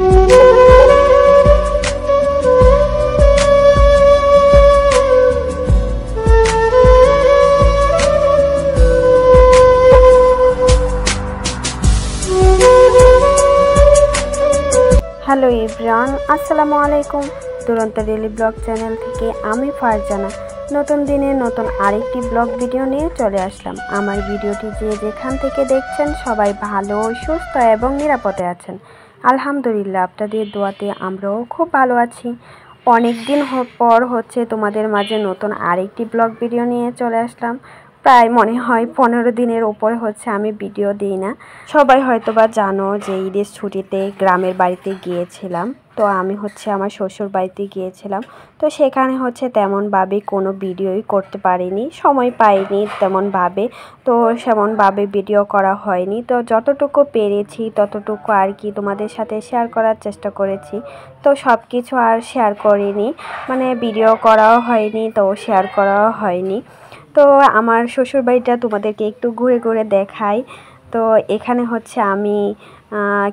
Hello everyone, আসসালামু আলাইকুম। দুরন্ত ডেইলি ব্লগ চ্যানেল থেকে আমি ফারজানা নতুন দিনে নতুন আরেকটি ব্লগ ভিডিও নিয়ে চলে আসলাম। আমার ভিডিওটি যে যেখান থেকে দেখছেন সবাই ভালো, সুস্থ এবং নিরাপদে আছেন। আলহামদুলিল্লাহ, আপনাদের দোয়াতে আমরাও খুব ভালো আছি। অনেক দিন পর তোমাদের মাঝে নতুন আরেকটি ব্লগ ভিডিও নিয়ে চলে আসলাম। প্রায় মনে হয় 15 দিনের ওপরে আমি ভিডিও দিই না। সবাই হয়তোবা জানো যে ঈদের ছুটিতে গ্রামের বাড়িতে গিয়েছিলাম। তো আমি আমার শ্বশুর বাড়িতে গিয়েছিলাম। তো সেখানে তেমনভাবে কোনো ভিডিওই করতে পারিনি, সময় পাইনি তেমনভাবে। তো সেমনভাবে ভিডিও করা হয়নি। তো যতটুকু পেরেছি ততটুকু আর কি তোমাদের সাথে শেয়ার করার চেষ্টা করেছি। তো সব কিছু আর শেয়ার করিনি, মানে ভিডিও করাও হয়নি, তো শেয়ার করাও হয়নি। তো আমার শ্বশুরবাড়িটা তোমাদেরকে একটু ঘুরে ঘুরে দেখাই। তো এখানে আমি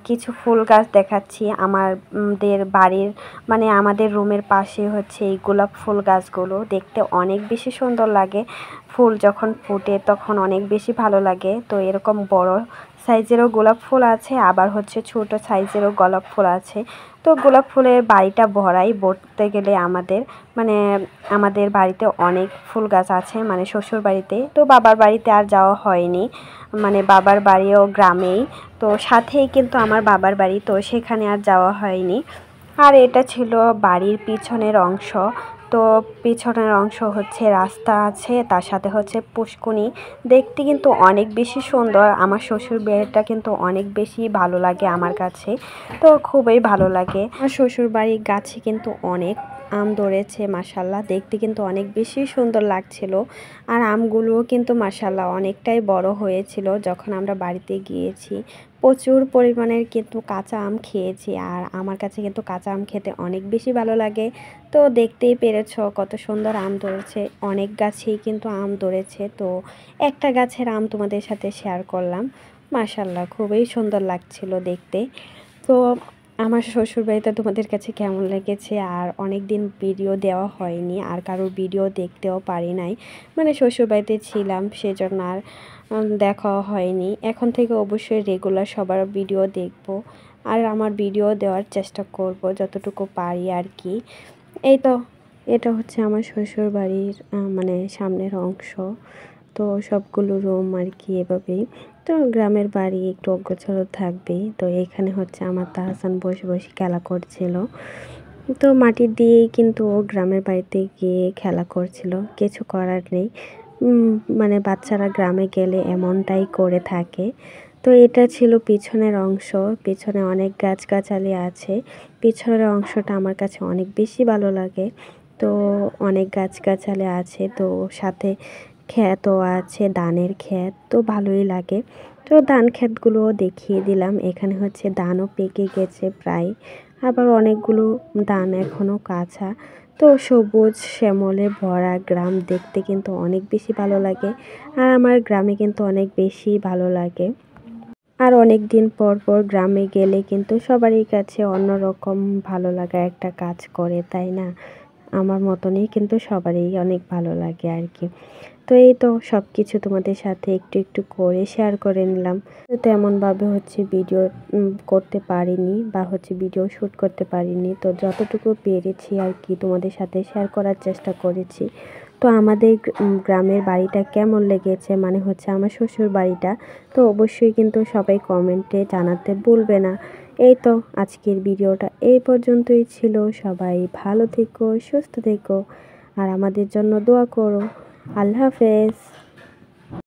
কিছু ফুল গাছ দেখাচ্ছি। আমাদের বাড়ির মানে আমাদের রুমের পাশে এই গোলাপ ফুল গাছগুলো দেখতে অনেক বেশি সুন্দর লাগে। ফুল যখন ফুটে তখন অনেক বেশি ভালো লাগে। তো এরকম বড় সাইজেরও গোলাপ ফুল আছে, আবার ছোট সাইজেরও গোলাপ ফুল আছে। তো গোলাপ ফুলের বাড়িটা ভরাই বলতে গেলে আমাদের বাড়িতে অনেক ফুল গাছ আছে, মানে শ্বশুর বাড়িতে। তো বাবার বাড়িতে আর যাওয়া হয়নি, মানে বাবার বাড়িও গ্রামেই, তো সাথেই কিন্তু আমার বাবার বাড়ি, তো সেখানে আর যাওয়া হয়নি। আর এটা ছিল বাড়ির পিছনের অংশ। তো পিছনের অংশ রাস্তা আছে, তার সাথে পুষ্কুনি। দেখতে কিন্তু অনেক বেশি সুন্দর। আমার শ্বশুর বাড়িটা কিন্তু অনেক বেশি ভালো লাগে আমার কাছে, তো খুবই ভালো লাগে। আমার শ্বশুর বাড়ির গাছে কিন্তু অনেক আম ধরেছে, মাশাল্লাহ দেখতে কিন্তু অনেক বেশি সুন্দর লাগছিল। আর আমগুলোও কিন্তু মাশাল্লাহ অনেকটাই বড় হয়েছিল। যখন আমরা বাড়িতে গিয়েছি প্রচুর পরিমাণের কিন্তু কাঁচা আম খেয়েছি। আর আমার কাছে কিন্তু কাঁচা আম খেতে অনেক বেশি ভালো লাগে। তো দেখতেই পেরেছ কত সুন্দর আম ধরেছে, অনেক গাছেই কিন্তু আম ধরেছে। তো একটা গাছের আম তোমাদের সাথে শেয়ার করলাম। মাশাল্লাহ খুবই সুন্দর লাগছিল দেখতে। তো আমার শ্বশুরবাড়িটা তোমাদের কাছে কেমন লেগেছে? আর অনেক দিন ভিডিও দেওয়া হয়নি, আর কারোর ভিডিও দেখতেও পারি নাই, মানে শ্বশুরবাড়িতে ছিলাম সেজন্য আর দেখাও হয়নি। এখন থেকে অবশ্যই রেগুলার সবার ভিডিও দেখব, আর আমার ভিডিও দেওয়ার চেষ্টা করব যতটুকু পারি আর কি। এই তো এটা আমার শ্বশুর বাড়ির মানে সামনের অংশ। তো সবগুলো রুম আর কি এভাবেই। তো গ্রামের বাড়ি একটু অগোছালো থাকবেই। তো এখানে আমার তাহসান বসে বসে খেলা করছিল। তো মাটির দিয়েই কিন্তু ও গ্রামের বাড়িতে গিয়ে খেলা করছিল, কিছু করার নেই। মানে বাচ্চারা গ্রামে গেলে এমনটাই করে থাকে। তো এটা ছিল পিছনের অংশ। পিছনে অনেক গাছগাছালি আছে। পিছনের অংশটা আমার কাছে অনেক বেশি ভালো লাগে। তো অনেক গাছগাছালি আছে, তো সাথে ক্ষেতও আছে, ধানের ক্ষেত, তো ভালোই লাগে। তো ধান ক্ষেতগুলোও দেখিয়ে দিলাম। এখানে ধানও পেকে গেছে প্রায়, আবার অনেকগুলো ধান এখনও কাঁচা। তো সবুজ শ্যামলে ভরা গ্রাম দেখতে কিন্তু অনেক বেশি ভালো লাগে। আর আমার গ্রামে কিন্তু অনেক বেশি ভালো লাগে। আর অনেক দিন পর পর গ্রামে গেলে কিন্তু সবারই কাছে অন্যরকম ভালো লাগা একটা কাজ করে, তাই না? আমার মতনই কিন্তু সবারই অনেক ভালো লাগে আর কি। তো এই তো সব কিছু তোমাদের সাথে একটু একটু করে শেয়ার করে নিলাম। তো তেমনভাবে ভিডিও করতে পারিনি, বা ভিডিও শ্যুট করতে পারিনি। তো যতটুকু পেরেছি আর কি তোমাদের সাথে শেয়ার করার চেষ্টা করেছি। তো আমাদের গ্রামের বাড়িটা কেমন লেগেছে, মানে আমার শ্বশুর বাড়িটা, তো অবশ্যই কিন্তু সবাই কমেন্টে জানাতে ভুলবে না। এই তো আজকের ভিডিওটা এই পর্যন্তই ছিল। সবাই ভালো থেকো, সুস্থ থেকো, আর আমাদের জন্য দোয়া করো। আল্লাহ হাফেজ।